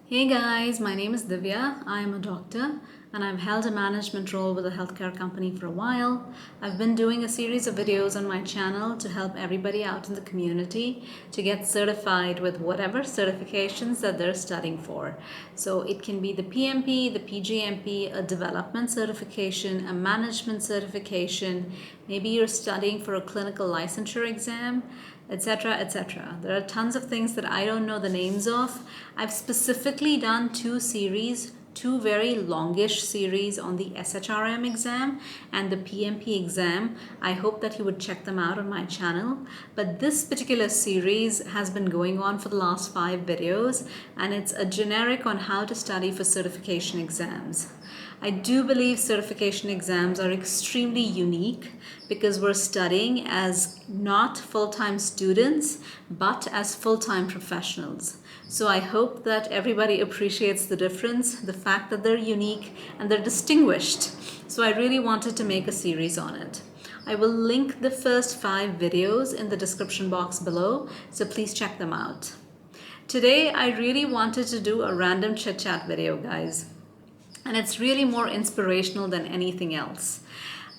Hey guys, my name is Divya. I am a doctor and I've held a management role with a healthcare company for a while. I've been doing a series of videos on my channel to help everybody out in the community to get certified with whatever certifications that they're studying for. So it can be the PMP, the PGMP, a development certification, a management certification. Maybe you're studying for a clinical licensure exam, etc., etc. There are tons of things that I don't know the names of. I've specifically done two very longish series on the SHRM exam and the PMP exam. I hope that you would check them out on my channel. But this particular series has been going on for the last 5 videos, and it's a generic on how to study for certification exams. I do believe certification exams are extremely unique because we're studying as not full-time students, but as full-time professionals. So I hope that everybody appreciates the difference, the fact that they're unique and they're distinguished. So I really wanted to make a series on it. I will link the first 5 videos in the description box below, so please check them out. Today, I really wanted to do a random chit-chat video, guys. And it's really more inspirational than anything else.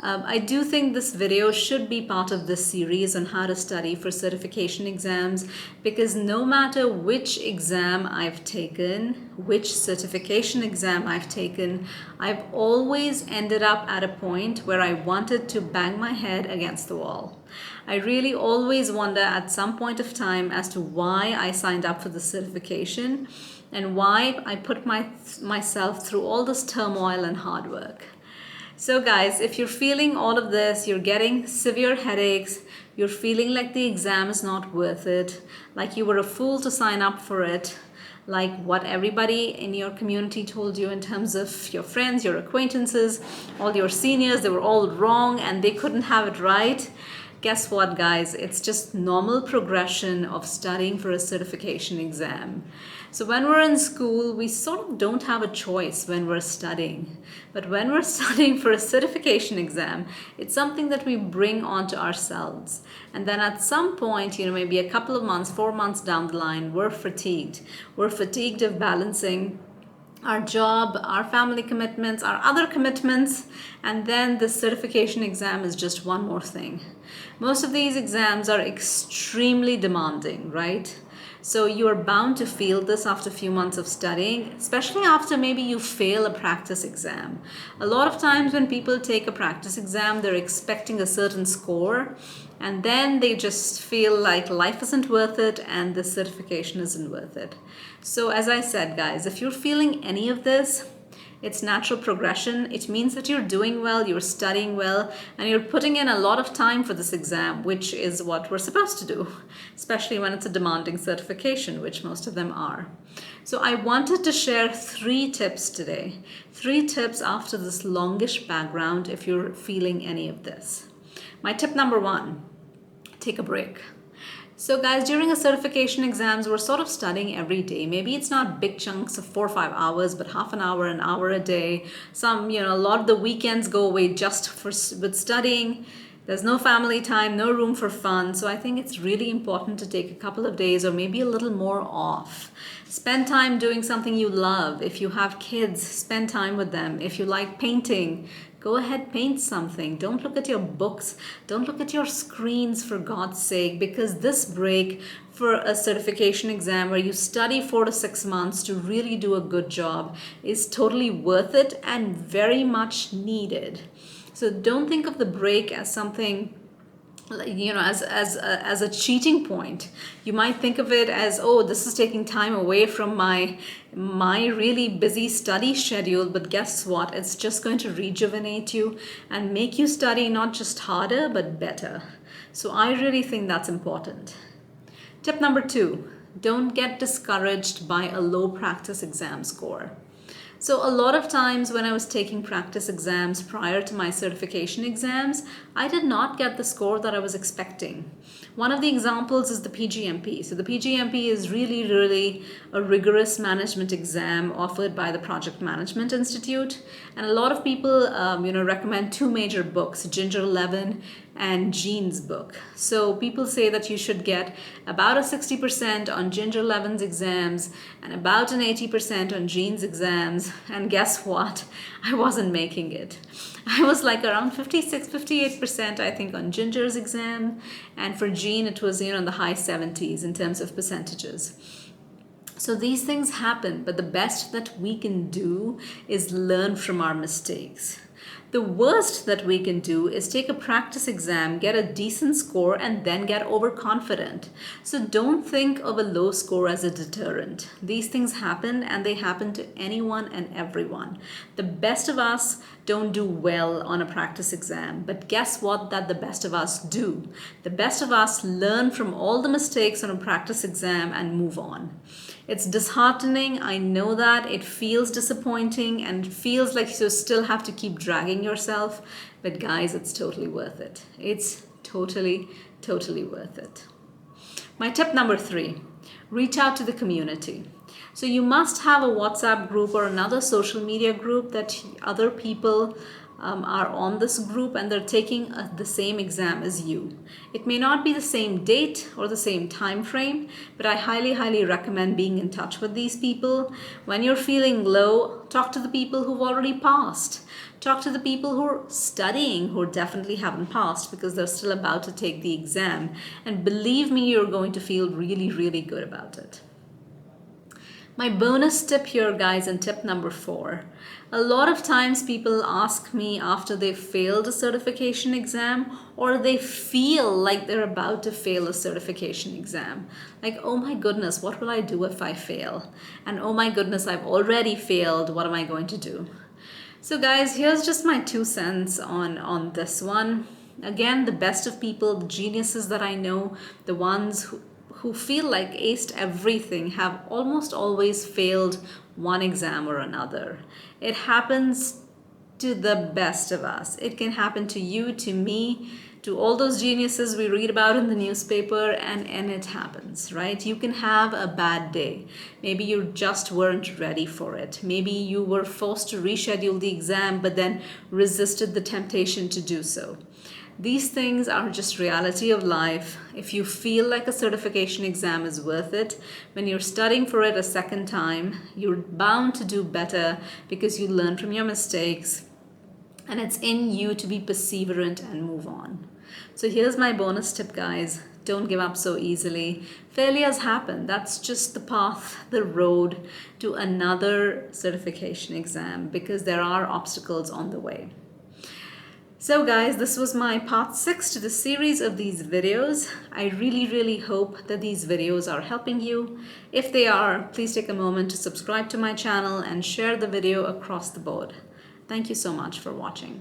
I do think this video should be part of this series on how to study for certification exams, because no matter which exam I've taken, which certification exam I've taken, I've always ended up at a point where I wanted to bang my head against the wall. I really always wonder at some point of time as to why I signed up for the certification and why I put myself through all this turmoil and hard work. So guys, if you're feeling all of this, you're getting severe headaches, you're feeling like the exam is not worth it, like you were a fool to sign up for it, like what everybody in your community told you in terms of your friends, your acquaintances, all your seniors, they were all wrong and they couldn't have it right. Guess what, guys? It's just normal progression of studying for a certification exam. So when we're in school, we sort of don't have a choice when we're studying. But when we're studying for a certification exam, it's something that we bring onto ourselves. And then at some point, maybe a couple of months, 4 months down the line, we're fatigued. We're fatigued of balancing our job, our family commitments, our other commitments, and then the certification exam is just one more thing. Most of these exams are extremely demanding, right? So you are bound to feel this after a few months of studying, especially after maybe you fail a practice exam. A lot of times when people take a practice exam, they're expecting a certain score, and then they just feel like life isn't worth it and the certification isn't worth it. So as I said, guys, if you're feeling any of this, it's natural progression. It means that you're doing well, you're studying well, and you're putting in a lot of time for this exam, which is what we're supposed to do, especially when it's a demanding certification, which most of them are. So I wanted to share 3 tips today. 3 tips after this longish background if you're feeling any of this. My tip number 1, take a break. So guys, during a certification exams, we're sort of studying every day. Maybe it's not big chunks of 4 or 5 hours, but half an hour a day. Some, a lot of the weekends go away just with studying. There's no family time, no room for fun. So I think it's really important to take a couple of days or maybe a little more off. Spend time doing something you love. If you have kids, spend time with them. If you like painting, go ahead, paint something. Don't look at your books. Don't look at your screens, for God's sake, because this break for a certification exam where you study 4 to 6 months to really do a good job is totally worth it and very much needed. So don't think of the break as something, as a cheating point. You might think of it as, oh, this is taking time away from my really busy study schedule, but guess what? It's just going to rejuvenate you and make you study not just harder, but better. So I really think that's important. Tip number 2, don't get discouraged by a low practice exam score. So a lot of times when I was taking practice exams prior to my certification exams, I did not get the score that I was expecting. One of the examples is the PGMP. So the PGMP is really a rigorous management exam offered by the Project Management Institute. And a lot of people recommend 2 major books, Ginger 11 and genes book. So people say that you should get about a 60% on Ginger Levin's exams and about an 80% on genes exams. And guess what? I wasn't making it. I was like around 56, 58% I think on Ginger's exam, and for Gene it was in the high 70s in terms of percentages. So these things happen, but the best that we can do is learn from our mistakes. The worst that we can do is take a practice exam, get a decent score, and then get overconfident. So don't think of a low score as a deterrent. These things happen, and they happen to anyone and everyone. The best of us don't do well on a practice exam, but guess what that the best of us do? The best of us learn from all the mistakes on a practice exam and move on. It's disheartening, I know that. It feels disappointing and feels like you still have to keep dragging yourself. But guys, it's totally worth it. It's totally, totally worth it. My tip number 3, reach out to the community. So you must have a WhatsApp group or another social media group that other people are on this group and they're taking the same exam as you. It may not be the same date or the same time frame, but I highly, highly recommend being in touch with these people. When you're feeling low, talk to the people who've already passed. Talk to the people who are studying who definitely haven't passed because they're still about to take the exam. And believe me, you're going to feel really, really good about it. My bonus tip here, guys, and tip number 4. A lot of times people ask me after they've failed a certification exam or they feel like they're about to fail a certification exam. Like, oh my goodness, what will I do if I fail? And oh my goodness, I've already failed. What am I going to do? So guys, here's just my 2 cents on this one. Again, the best of people, the geniuses that I know, the ones who feel like aced everything have almost always failed one exam or another. It happens to the best of us. It can happen to you, to me, to all those geniuses we read about in the newspaper, and it happens, right? You can have a bad day. Maybe you just weren't ready for it. Maybe you were forced to reschedule the exam but then resisted the temptation to do so. These things are just reality of life. If you feel like a certification exam is worth it, when you're studying for it a second time, you're bound to do better because you learn from your mistakes and it's in you to be perseverant and move on. So here's my bonus tip, guys. Don't give up so easily. Failures happen. That's just the path, the road to another certification exam because there are obstacles on the way. So guys, this was my part 6 to the series of these videos. I really, really hope that these videos are helping you. If they are, please take a moment to subscribe to my channel and share the video across the board. Thank you so much for watching.